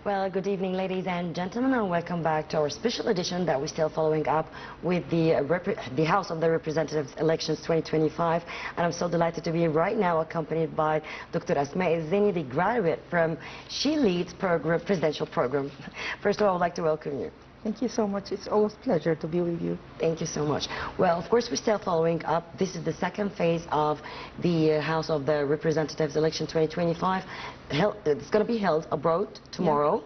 Well, good evening, ladies and gentlemen, and welcome back to our special edition that we're still following up with the House of the Representatives elections 2025. And I'm so delighted to be right now accompanied by Dr Asmaa, zieny, the graduate from She Leads program, presidential program. First of all, I would like to welcome you. Thank you so much. It's always a pleasure to be with you. Thank you so much. Well, of course, we're still following up. This is the second phase of the House of the Representatives election 2025. It's going to be held abroad tomorrow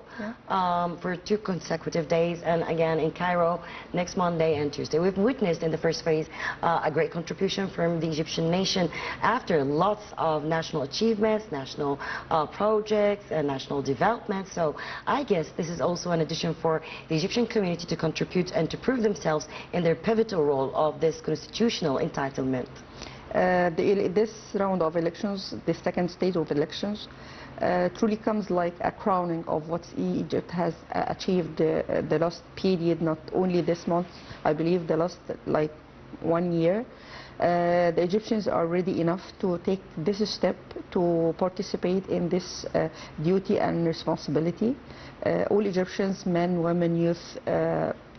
for 2 consecutive days, and again in Cairo next Monday and Tuesday. We've witnessed in the first phase a great contribution from the Egyptian nation after lots of national achievements, national projects, and national development. So I guess this is also an addition for the Egyptian community to contribute and to prove themselves in their pivotal role of this constitutional entitlement. This round of elections, the second stage of elections, truly comes like a crowning of what Egypt has achieved the last period, not only this month, I believe the last like 1 year. The Egyptians are ready enough to take this step to participate in this duty and responsibility. All Egyptians, men, women, youth,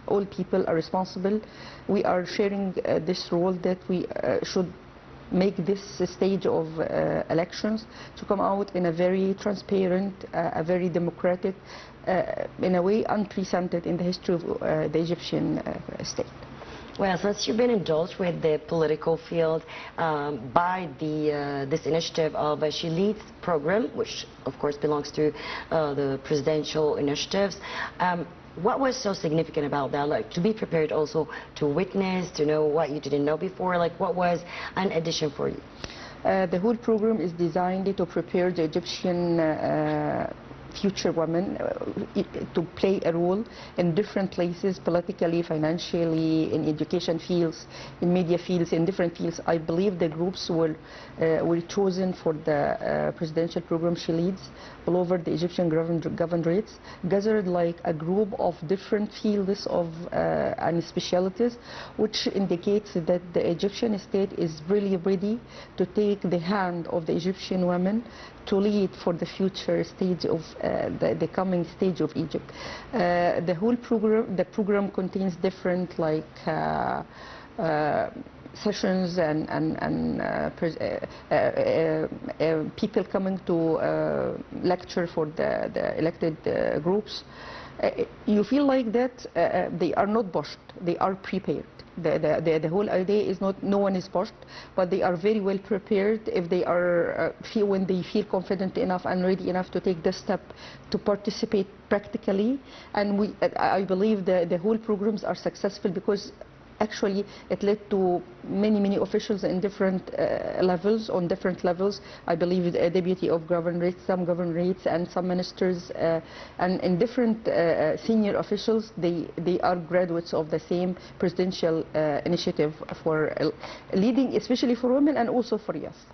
all people are responsible. We are sharing this role that we should make this stage of elections to come out in a very transparent, a very democratic, in a way unprecedented in the history of the Egyptian state. Well, since you've been indulged with the political field by this initiative of She Leads program, which of course belongs to the presidential initiatives, what was so significant about that? Like, to be prepared also to witness, to know what you didn't know before, like what was an addition for you? The whole program is designed to prepare the Egyptian future women to play a role in different places, politically, financially, in education fields, in media fields, in different fields. I believe the groups were chosen for the presidential program She Leads all over the Egyptian governorates, gathered like a group of different fields of and specialties, which indicates that the Egyptian state is really ready to take the hand of the Egyptian women to lead for the future stage of the coming stage of Egypt. The whole program contains different like sessions and people coming to lecture for the elected groups. You feel like that they are not pushed, they are prepared. The whole idea is not no one is pushed, but they are very well prepared if they are when they feel confident enough and ready enough to take the step to participate practically. And I believe the whole programs are successful because actually it led to many officials in different levels, on different levels. I believe a deputy of governorates, some governorates, and some ministers, and in different senior officials, they are graduates of the same presidential initiative for leading, especially for women and also for youth.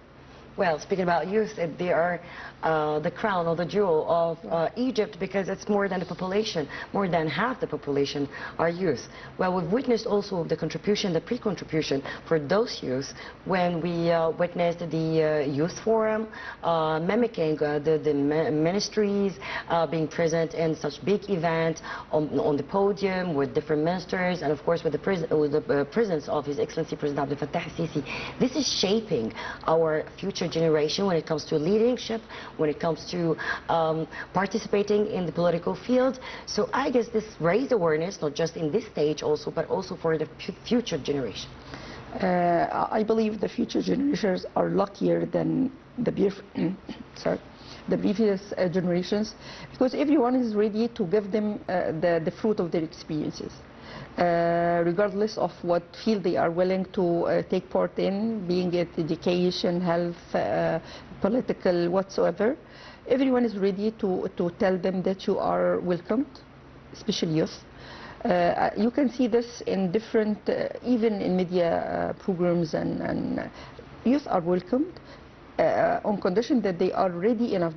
Well, speaking about youth, they are the crown or the jewel of Egypt, because it's more than the population. More than half the population are youth. Well, we've witnessed also the contribution, the pre-contribution for those youth when we witnessed the youth forum, mimicking the ministries, being present in such big event on the podium with different ministers, and of course with the presence of His Excellency President Abdel Fattah al-Sisi. This is shaping our future generation when it comes to leadership, when it comes to participating in the political field. So I guess this raised awareness, not just in this stage also, but also for the future generation. I believe the future generations are luckier than the previous generations, because everyone is ready to give them the fruit of their experiences. Regardless of what field they are willing to take part in, being it education, health, political, whatsoever. Everyone is ready to tell them that you are welcomed, especially youth. You can see this in different, even in media programs, and youth are welcomed. On condition that they are ready enough.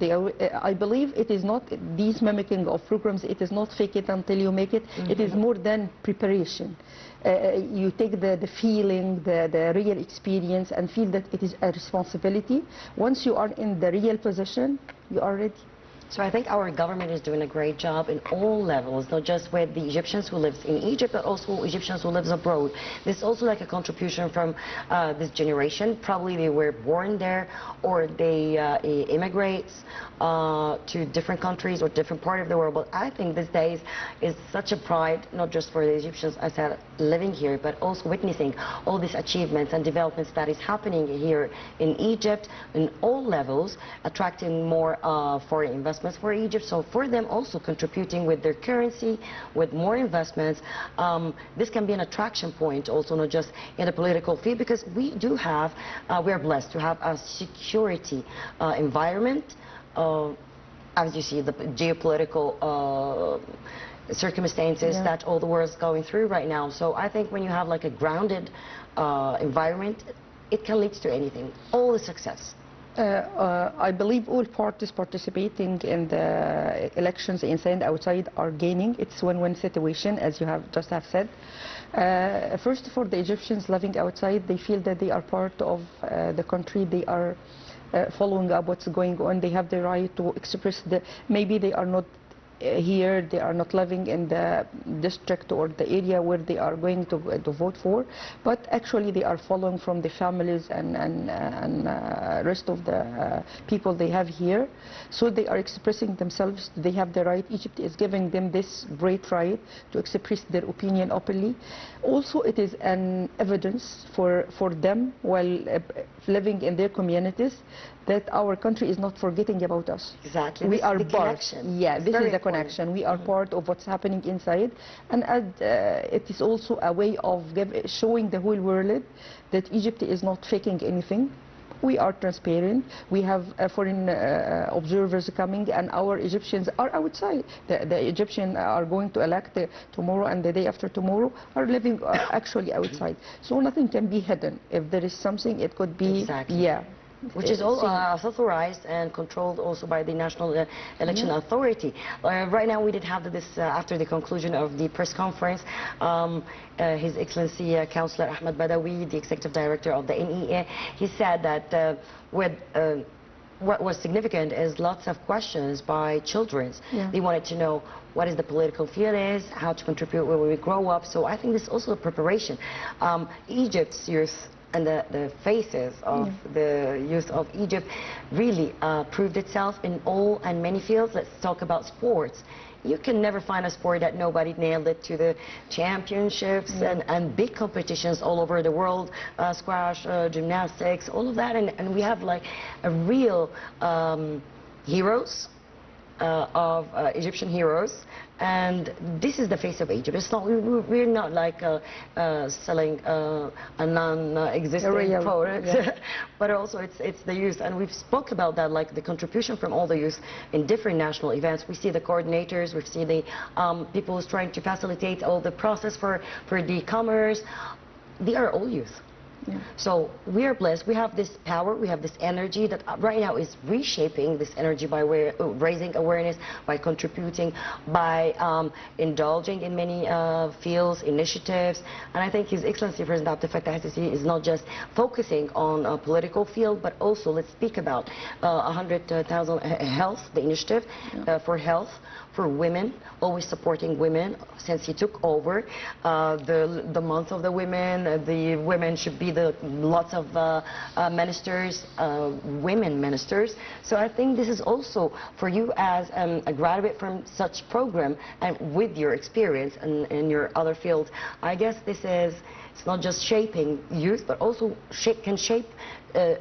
I believe it is not these mimicking of programs, it is not fake it until you make it. It is more than preparation. You take the feeling, the real experience, and feel that it is a responsibility. Once you are in the real position, you are ready. So I think our government is doing a great job in all levels, not just with the Egyptians who live in Egypt, but also Egyptians who live abroad. This is also like a contribution from this generation. Probably they were born there, or they immigrate to different countries or different part of the world. But I think these days is such a pride, not just for the Egyptians, as I said, living here, but also witnessing all these achievements and developments that is happening here in Egypt in all levels, attracting more foreign investments for Egypt. So for them also contributing with their currency, with more investments, this can be an attraction point also, not just in the political field, because we do have, we are blessed to have a security environment. As you see, the geopolitical circumstances that all the world is going through right now. So I think when you have like a grounded environment, it can lead to anything, all the success. I believe all parties participating in the elections inside and outside are gaining. It's a win-win situation, as you have just said. First, for the Egyptians living outside, they feel that they are part of the country. They are following up what's going on. They have the right to express maybe they are not here, they are not living in the district or the area where they are going to vote for, but actually they are following from the families and rest of the people they have here. So they are expressing themselves. They have the right. Egypt is giving them this great right to express their opinion openly. Also, it is an evidence for them while living in their communities that our country is not forgetting about us. Exactly. We are the part. connection. Yeah, it's this is the important. connection. We are part of what's happening inside, and it is also a way of showing the whole world that Egypt is not faking anything. We are transparent. We have foreign observers coming, and our Egyptians are outside. The Egyptians are going to elect tomorrow, and the day after tomorrow are living actually outside. So nothing can be hidden. If there is something, it could be, exactly. yeah. Which is all authorized and controlled also by the National Election Authority. Right now we did have this, after the conclusion of the press conference, His Excellency Councillor Ahmed Badawi, the Executive Director of the NEA, he said that what was significant is lots of questions by children. They wanted to know what is the political field is, how to contribute when we grow up. So I think this is also a preparation. Egypt's youth and the faces of the youth of Egypt really proved itself in all and many fields. Let's talk about sports. You can never find a sport that nobody nailed it to the championships and big competitions all over the world, squash, gymnastics, all of that. And we have like a real heroes of Egyptian heroes, and this is the face of Egypt. It's not, we're not like selling a non-existing product, but also it's the youth, and we've spoke about that, like the contribution from all the youth in different national events. We see the coordinators, we see the people who's trying to facilitate all the process for the commerce. They are all youth. So we are blessed. We have this power, we have this energy that right now is reshaping this energy by raising awareness, by contributing, by indulging in many fields, initiatives. And I think His Excellency President Abdel Fattah al-Sisi is not just focusing on a political field, but also let's speak about 100,000 health, the initiative for health, for women, always supporting women since he took over. The month of the women should be lots of ministers, women ministers. So I think this is also for you as a graduate from such program and with your experience in your other fields. I guess this is, it's not just shaping youth, but also can shape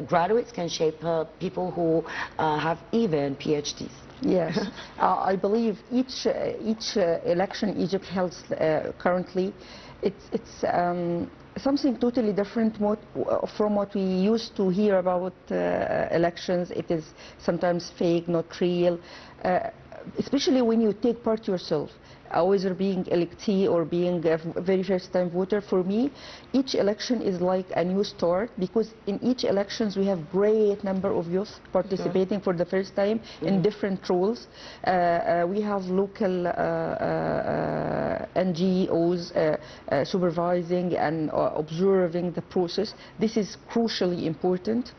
graduates, can shape people who have even PhDs. Yes, I believe each election Egypt holds currently, it's something totally different from what we used to hear about elections. It is sometimes fake, not real, especially when you take part yourself. whether being electee or being a very first time voter, for me, each election is like a new start, because in each elections we have great number of youth participating for the first time in different roles. We have local NGOs supervising and observing the process. This is crucially important.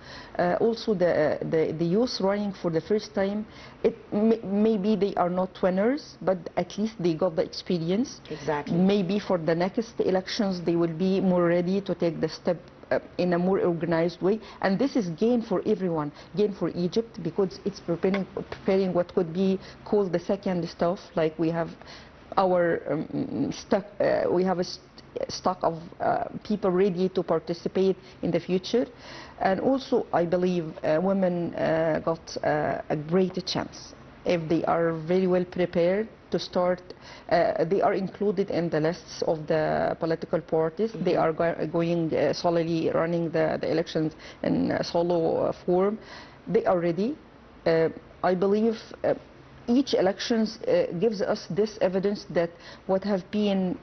Also, the youth running for the first time, maybe they are not winners, but at least they got the experience. Exactly. Maybe for the next elections they will be more ready to take the step in a more organized way, and this is gain for everyone, gain for Egypt, because it's preparing what could be called the second stuff. Like we have our we have a stock of people ready to participate in the future. And also I believe women got a great chance if they are very well prepared to start. They are included in the lists of the political parties. They are going solely running the elections in solo form. They are ready. I believe each elections gives us this evidence that what have been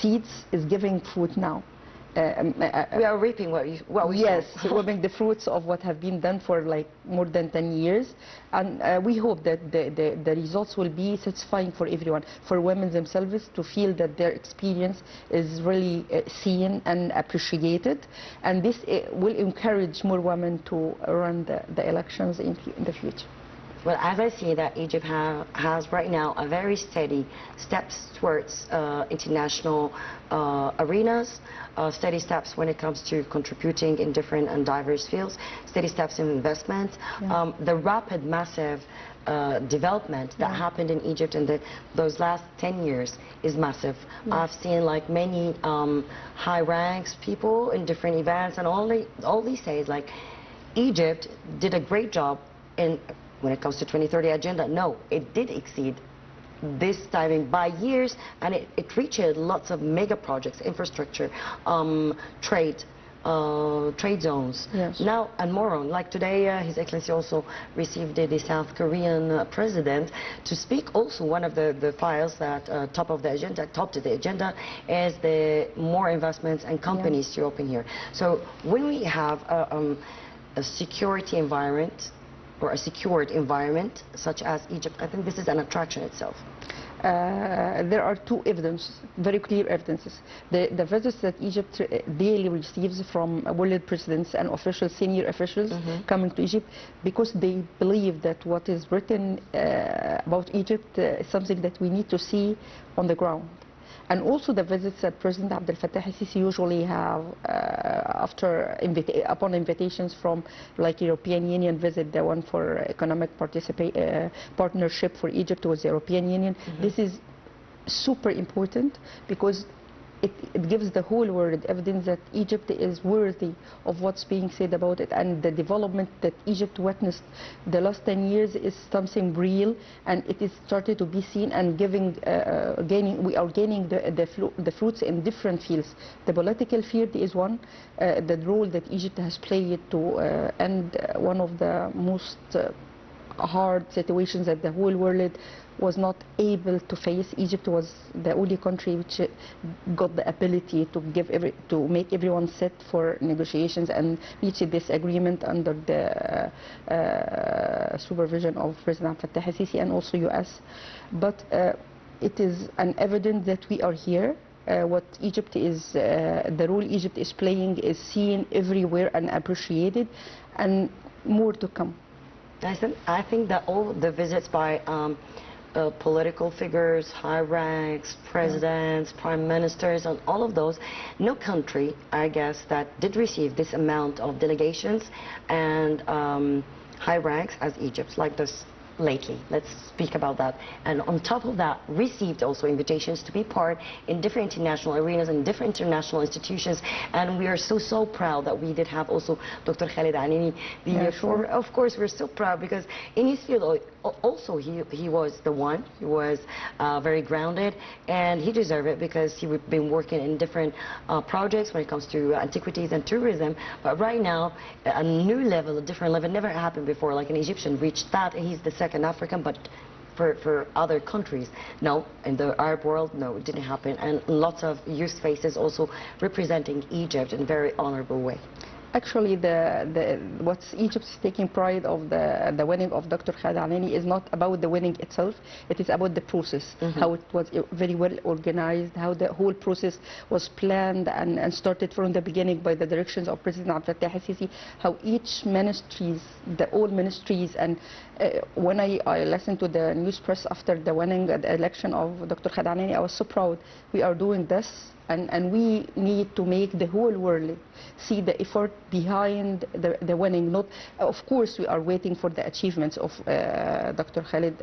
seeds is giving fruit now. We are reaping what we yes, sow. reaping the fruits of what have been done for like more than 10 years, and we hope that the results will be satisfying for everyone, for women themselves to feel that their experience is really seen and appreciated, and this will encourage more women to run the elections in the future. Well, as I see that Egypt has right now a very steady steps towards international arenas, steady steps when it comes to contributing in different and diverse fields, steady steps in investment. Yeah. The rapid, massive development that happened in Egypt in those last 10 years is massive. I've seen like many high ranks people in different events, and all these say is like Egypt did a great job in when it comes to 2030 agenda. No, it did exceed this timing by years, and it reached lots of mega projects, infrastructure, trade zones. Yes. Now, and more on, like today, His Excellency also received the South Korean president to speak. Also, one of the files that top of the agenda is the more investments and companies to open here. So when we have a security environment, or a secured environment such as Egypt, I think this is an attraction itself. There are two evidences, very clear evidences. The visits that Egypt daily receives from world presidents and officials, senior officials coming to Egypt, because they believe that what is written about Egypt is something that we need to see on the ground. And also the visits that President Abdel Fattah al-Sisi usually have upon invitations from like European Union visit, the one for economic partnership for Egypt with the European Union. This is super important because it gives the whole world evidence that Egypt is worthy of what's being said about it, and the development that Egypt witnessed the last 10 years is something real, and it is started to be seen and we are gaining the fruits in different fields. The political field is one, the role that Egypt has played to end one of the most hard situations that the whole world was not able to face. Egypt was the only country which got the ability to make everyone sit for negotiations and reach this agreement under the supervision of President Fattah al-Sisi and also US. But it is an evidence that we are here. What Egypt is, the role Egypt is playing is seen everywhere and appreciated, and more to come. I think that all the visits by political figures, high ranks, presidents, prime ministers, and all of those, no country, I guess, that did receive this amount of delegations and high ranks as Egypt, like this lately. Let's speak about that. And on top of that, received also invitations to be part in different international arenas and different international institutions. And we are so proud that we did have also Dr. Khalid Anini. Of course, we're so proud because in his field also he was the one. He was very grounded, and he deserved it because he had been working in different projects when it comes to antiquities and tourism. But right now, a new level, a different level, never happened before. Like an Egyptian reached that, and he's the second African, but for other countries. No, in the Arab world, no, it didn't happen. And lots of youth faces also representing Egypt in a very honorable way. Actually, what's Egypt is taking pride of the winning of Dr. Khaled Al-Aini is not about the winning itself. It is about the process, how it was very well organized, how the whole process was planned and started from the beginning by the directions of President Abdel Fattah al-Sisi. How each ministries, all ministries, and when I listened to the news press after the winning the election of Dr. Khaled Al-Aini, I was so proud. We are doing this. And we need to make the whole world see the effort behind the winning. Not, of course, we are waiting for the achievements of Dr. Khaled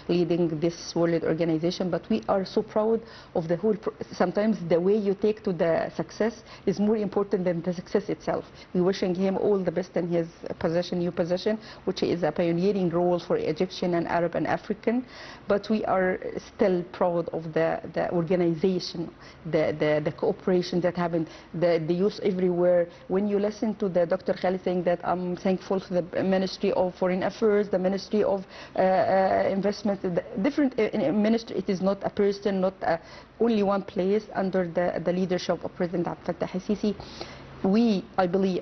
leading this world organization, but we are so proud of the whole. Sometimes the way you take to the success is more important than the success itself. We're wishing him all the best in his position, new position, which is a pioneering role for Egyptian and Arab and African. But we are still proud of the organization, the cooperation that happened, the youth everywhere. When you listen to the Dr. Khaled saying that I'm thankful for the Ministry of Foreign Affairs, the Ministry of Investment, the different ministry, it is not a person, not only one place under the leadership of President Abdel Fattah al-Sisi.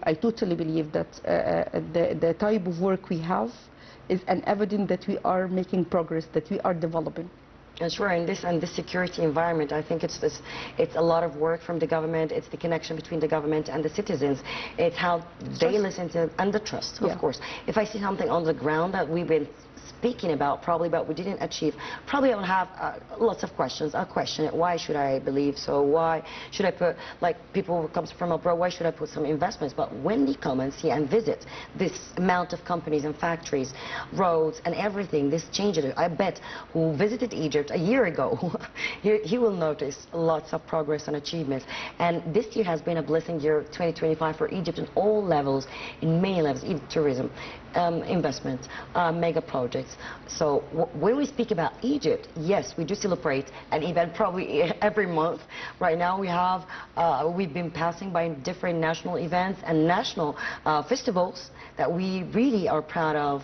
I totally believe that the type of work we have is an evidence that we are making progress, that we are developing. And sure, in this security environment, I think it's a lot of work from the government. It's the connection between the government and the citizens. It's how they listen to, and the trust, of course. If I see something on the ground that we've been speaking about, probably, but we didn't achieve, probably I will have lots of questions. I'll question it. Why should I believe so? Why should I put, like people who comes from abroad, why should I put some investments? But when they come and see and visit this amount of companies and factories, roads and everything, this changes. I bet who visited Egypt a year ago, he will notice lots of progress and achievements. And this year has been a blessing year, 2025, for Egypt in all levels, in many levels, even tourism, investment, mega projects. So when we speak about Egypt, yes, we do celebrate an event probably every month. Right now we have, we've been passing by different national events and national festivals that we really are proud of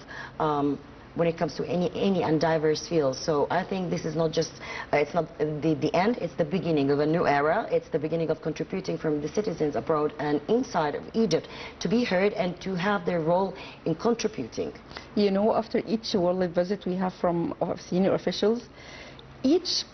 when it comes to any and diverse fields. So I think this is not just, it's not the end, it's the beginning of a new era. It's the beginning of contributing from the citizens abroad and inside of Egypt to be heard and to have their role in contributing. You know, after each world visit we have from senior officials, each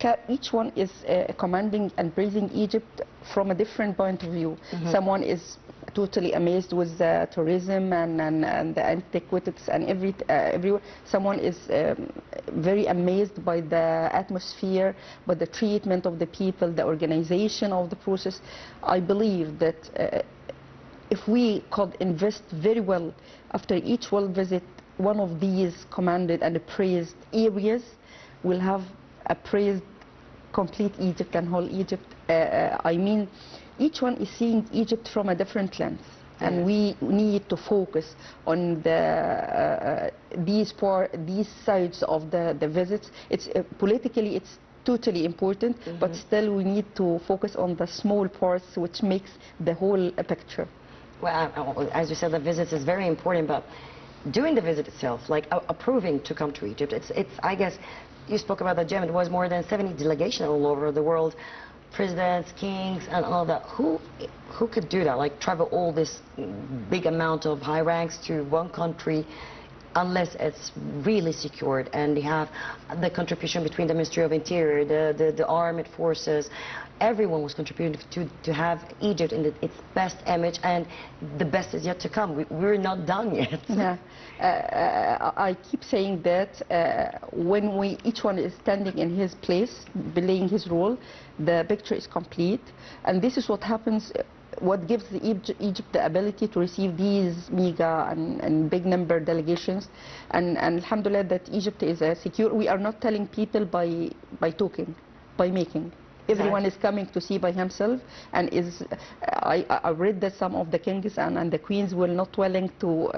one is commending and praising Egypt from a different point of view. Someone is totally amazed with the tourism and the antiquities and everywhere. Someone is very amazed by the atmosphere, by the treatment of the people, the organization of the process. I believe that if we could invest very well after each world visit, one of these commended and praised areas will have a praised complete Egypt and whole Egypt. I mean, each one is seeing Egypt from a different lens, and we need to focus on these sides of the visits. It's politically, it's totally important, but still we need to focus on the small parts which makes the whole picture. Well, as you said, the visits is very important, but during the visit itself, like approving to come to Egypt, it's I guess you spoke about the gem. It was more than 70 delegations all over the world, presidents, kings, and all that. Who could do that? Like travel all this big amount of high ranks to one country, unless it's really secured and they have the contribution between the Ministry of Interior, the armed forces. Everyone was contributing to have Egypt in its best image, and the best is yet to come. We're not done yet. Yeah. I keep saying that when each one is standing in his place, playing his role, the picture is complete. And this is what happens, what gives Egypt the ability to receive these mega and big number delegations. And alhamdulillah that Egypt is secure. We are not telling people by talking, by making. Everyone is coming to see by himself, and I read that some of the kings and the queens were not willing to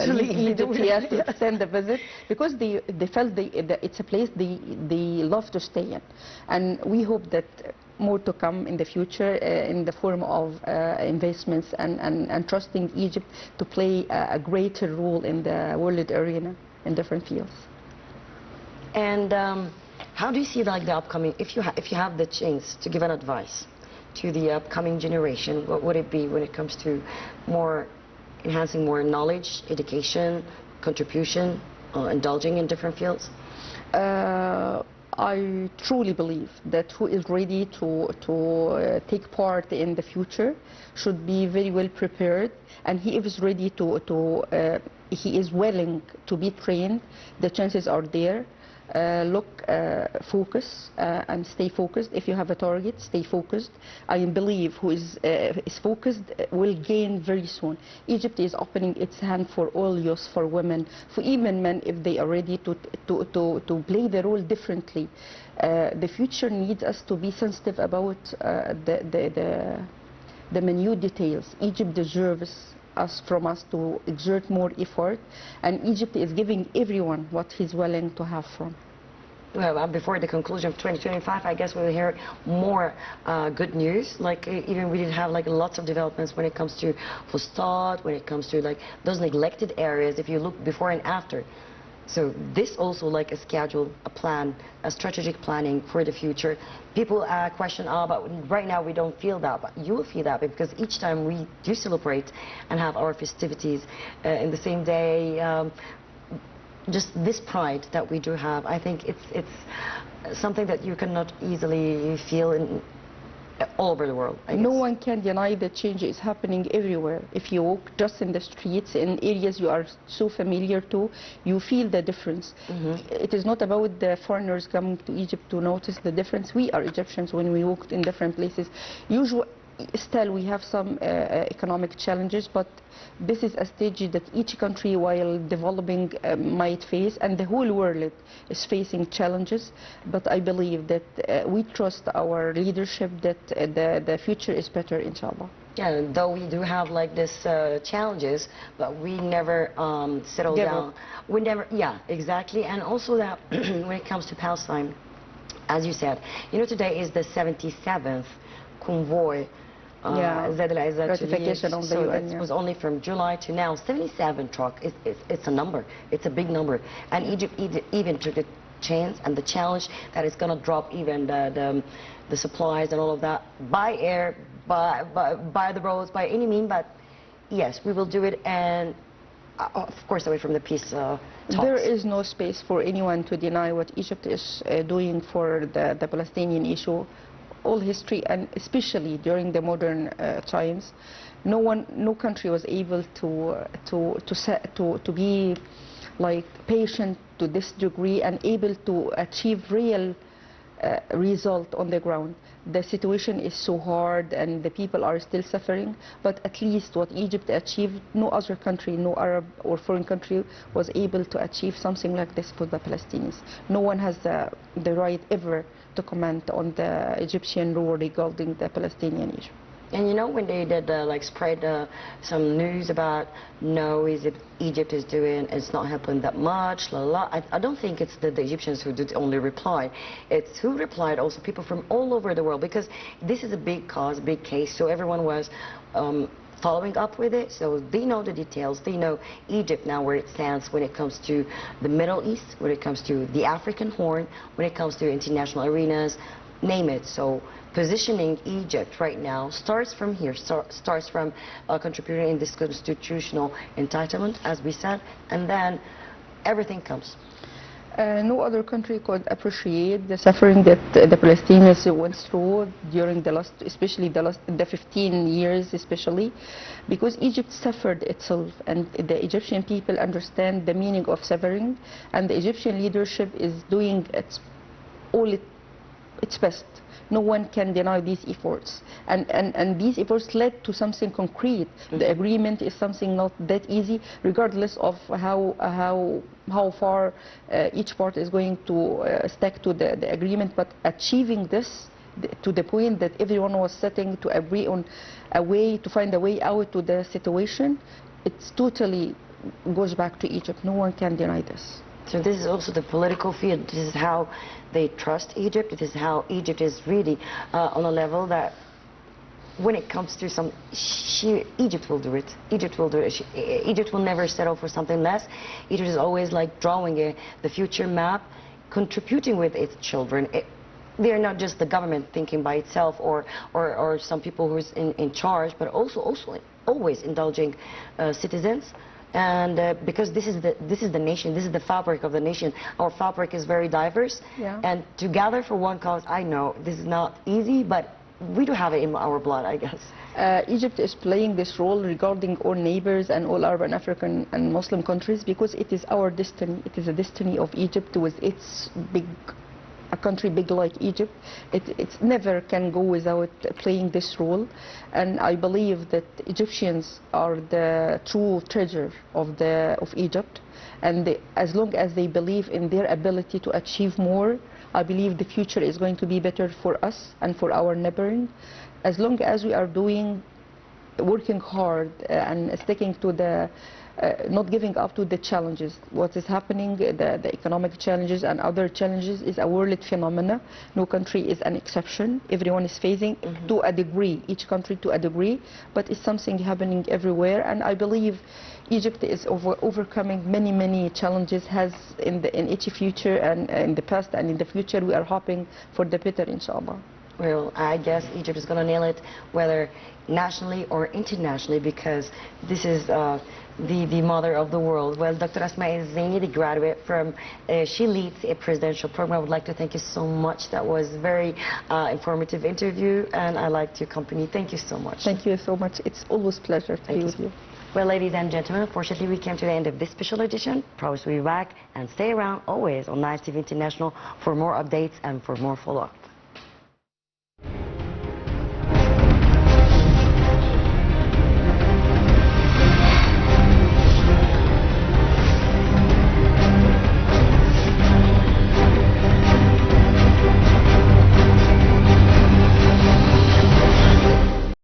leave Egypt yet to extend the visit, because they felt it's a place they love to stay in. And we hope that more to come in the future in the form of investments and trusting Egypt to play a greater role in the world arena in different fields. And how do you see like the upcoming, if you have the chance to give an advice to the upcoming generation, what would it be when it comes to more enhancing more knowledge, education, contribution, indulging in different fields? I truly believe that who is ready to take part in the future should be very well prepared, and he is ready he is willing to be trained. The chances are there. Focus and stay focused. If you have a target, stay focused. I believe who is focused will gain very soon. Egypt is opening its hand for all youth, for women, for even men, if they are ready to play the role differently. The future needs us to be sensitive about the minute details. Egypt deserves from us to exert more effort, and Egypt is giving everyone what he's willing to have from. Well, before the conclusion of 2025, I guess we'll hear more good news. Like even we did have like lots of developments when it comes to Fustat, when it comes to like those neglected areas. If you look before and after. So this also like a schedule, a plan, a strategic planning for the future. People question, but right now we don't feel that, but you will feel that because each time we do celebrate and have our festivities in the same day, just this pride that we do have, I think it's something that you cannot easily feel in all over the world. No one can deny that change is happening everywhere. If you walk just in the streets, in areas you are so familiar to, you feel the difference. It is not about the foreigners coming to Egypt to notice the difference. We are Egyptians when we walk in different places. Still, we have some economic challenges, but this is a stage that each country, while developing, might face, and the whole world is facing challenges. But I believe that we trust our leadership that the future is better, inshallah. Yeah, though we do have like this challenges, but we never settle down. We never, yeah, exactly. And also that when it comes to Palestine, as you said, you know, today is the 77th convoy. Ratification of the UN. It was only from July to now. 77 truck. It's a number. It's a big number. And Egypt even took a chance and the challenge that it's going to drop even the supplies and all of that by air, by the roads, by any means. But yes, we will do it, and of course away from the peace talks. There is no space for anyone to deny what Egypt is doing for the Palestinian issue. All history, and especially during the modern times, no country was able to be like patient to this degree and able to achieve real result on the ground. The situation is so hard and the people are still suffering, but at least what Egypt achieved, no other country, no Arab or foreign country was able to achieve something like this for the Palestinians. No one has the right ever to comment on the Egyptian rule regarding the Palestinian issue. And you know, when they did like spread some news about no, Egypt is doing, it's not helping that much, la la. I don't think it's the Egyptians who did only reply. It's who replied also people from all over the world, because this is a big cause, big case. So everyone was following up with it. So they know the details. They know Egypt now where it stands when it comes to the Middle East, when it comes to the African Horn, when it comes to international arenas, name it. So positioning Egypt right now starts from here, starts from contributing in this constitutional entitlement, as we said, and then everything comes. No other country could appreciate the suffering that the Palestinians went through during especially the 15 years, especially because Egypt suffered itself, and the Egyptian people understand the meaning of suffering, and the Egyptian leadership is doing its best. No one can deny these efforts, and these efforts led to something concrete. The agreement is something not that easy, regardless of how far each part is going to stick to the agreement. But achieving this to the point that everyone was sitting to agree on a way to find a way out to the situation, it's totally goes back to Egypt. No one can deny this. So this is also the political field. This is how they trust Egypt. This is how Egypt is really on a level that when it comes to some, Egypt will do it. Egypt will do it. Egypt will never settle for something less. Egypt is always like drawing the future map, contributing with its children. They're not just the government thinking by itself or some people who's in charge, but also always indulging citizens. And because this is the nation, this is the fabric of the nation. Our fabric is very diverse, and to gather for one cause, I know this is not easy, but we do have it in our blood, I guess. Egypt is playing this role regarding all neighbors and all Arab and African and Muslim countries because it is our destiny. It is a destiny of Egypt with its a country big like Egypt. It never can go without playing this role, and I believe that Egyptians are the true treasure of Egypt, and as long as they believe in their ability to achieve more, I believe the future is going to be better for us and for our neighboring. As long as we are working hard and sticking to the not giving up to the challenges. What is happening, the economic challenges and other challenges is a world phenomena. No country is an exception. Everyone is facing to a degree, each country to a degree, but it's something happening everywhere, and I believe Egypt is overcoming many challenges, has in each future and in the past and in the future. We are hoping for the better, inshallah. Well, I guess Egypt is going to nail it, whether nationally or internationally, because this is the mother of the world. Well, Dr. Asmaa is Zieny, the graduate from, she leads a presidential program. I would like to thank you so much. That was a very informative interview, and I liked your company. Thank you so much. Thank you so much. It's always a pleasure to be with you. Well, ladies and gentlemen, unfortunately, we came to the end of this special edition. Promise to be back, and stay around always on Nile TV International for more updates and for more follow-up.